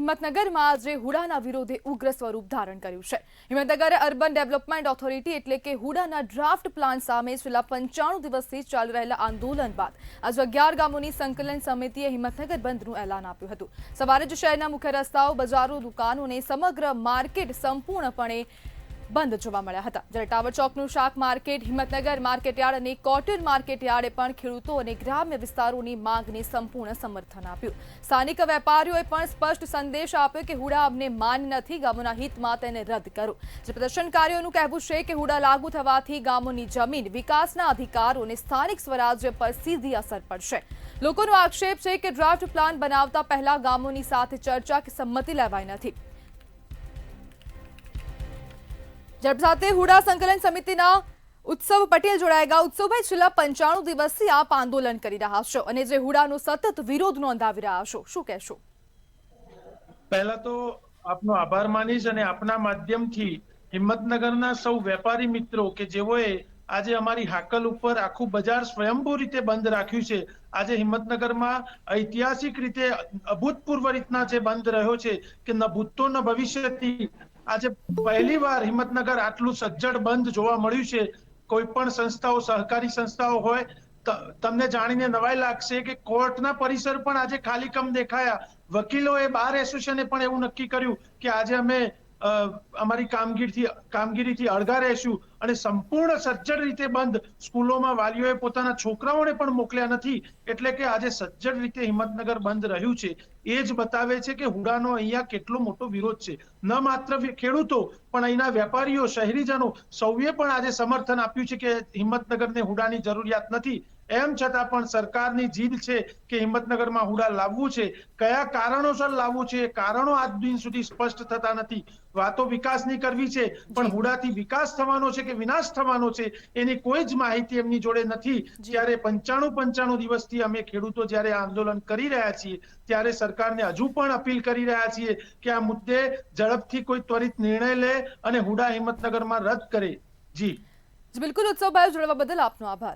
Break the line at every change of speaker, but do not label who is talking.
હિંમતનગરમાં આજે હુડાના વિરોધે ઉગ્ર સ્વરૂપ ધારણ કર્યું છે। હિંમતનગર અર્બન ડેવલપમેન્ટ ઓથોરિટી એટલે કે હુડાના ડ્રાફ્ટ પ્લાન સામે છેલ્લા 95 દિવસથી ચાલી રહેલા આંદોલન બાદ આજે 11 ગામોની સંકલન સમિતિએ હિંમતનગર બંધનું એલાન આપ્યું હતું। સવારે જ શહેરના મુખ્ય રસ્તાઓ, બજારો, દુકાનો અને સમગ્ર માર્કેટ સંપૂર્ણપણે બંધ જોવા મળ્યા હતા। જ્યારે ટાવર ચોકનું શાક માર્કેટ, હિંમતનગર માર્કેટયાર્ડ અને કોટન માર્કેટયાર્ડે પણ ખેડૂતો અને ગ્રામ્ય વિસ્તારોની માંગને સંપૂર્ણ સમર્થન આપ્યું। સ્થાનિક વેપારીઓએ પણ સ્પષ્ટ સંદેશ આપ્યો કે હુડા અમને માન્ય નથી, ગામોના હિતમાં તેને રદ કરો। જે પ્રદર્શનકારીઓનું કહેવું છે કે હુડા લાગુ થવાથી ગામોની જમીન, વિકાસના અધિકારો અને સ્થાનિક સ્વરાજ્ય પર સીધી અસર પડશે। લોકોનો આક્ષેપ છે કે ડ્રાફ્ટ પ્લાન બનાવતા પહેલા ગામોની સાથે ચર્ચા કે સંમતિ લેવાઈ નથી। ઝડપ સાથે હુડા સંકલન સમિતિના ઉત્સવ પટેલ જોડાયેલા। ઉત્સવભાઈ, છેલ્લા 95 દિવસથી આપ આંદોલન કરી રહ્યા છો અને જે હુડાનો સતત વિરોધ નોંધાવી રહ્યા છો, શું કહેશો?
પહેલા તો આપનો આભાર માનીશ અને આપના માધ્યમથી હિંમતનગરના સૌ વેપારી મિત્રો કે જેઓએ આજે અમારી હાકલ ઉપર આખું બજાર સ્વયંભૂ રીતે બંધ રાખ્યું છે। આજે હિંમતનગરમાં ઐતિહાસિક રીતે અભૂતપૂર્વ રીતના જે બંધ રહ્યો છે કે ન ભૂતો ન ભવિષ્યથી આજે પહેલી વાર હિંમતનગર આટલું સજ્જડ બંધ જોવા મળ્યું છે। કોઈ પણ સંસ્થાઓ, સહકારી સંસ્થાઓ હોય, તમને જાણીને નવાઈ લાગશે કે કોર્ટના પરિસર પણ આજે ખાલીકમ દેખાયા। વકીલોએ, બાર એસોસિએશને પણ એવું નક્કી કર્યું કે આજે અમે અમારી કામગીરીથી અળગા રહેશું અને સંપૂર્ણ સજ્જડ રીતે બંધ। સ્કૂલોમાં વાલીઓએ પોતાના છોકરાઓને પણ મોકલ્યા નથી, એટલે કે આજે સજ્જડ રીતે હિંમતનગર બંધ રહ્યું છે। એ જ બતાવે છે કે હુડાનો અહીંયા કેટલો મોટો વિરોધ છે। ન માત્ર ખેડૂતો પણ અહીંના વેપારીઓ, શહેરીજનો સૌએ પણ આજે સમર્થન આપ્યું છે કે હિંમતનગરને હુડાની જરૂરિયાત નથી। એમ છતાં પણ સરકારની જીદ છે કે હિંમતનગરમાં હુડા લાવવું છે। કયા કારણોસર લાવવું છે, કારણો આજ દિન સુધી સ્પષ્ટ થતા નથી। વાતો વિકાસની કરવી છે, પણ હુડાથી વિકાસ થવાનો છે કે વિનાશ થવાનો છે એની કોઈ જ માહિતી એમની જોડે નથી। ત્યારે 95 દિવસથી અમે ખેડૂતો જ્યારે આંદોલન કરી રહ્યા છીએ ત્યારે સરકારને હજુ પણ અપીલ કરી રહ્યા છીએ કે આ મુદ્દે ઝડપથી કોઈ ત્વરિત નિર્ણય લે અને હુડા હિંમતનગરમાં રદ કરે। જી
બિલકુલ, ઉત્સવભાઈ, જોડવા બદલ આપનો આભાર।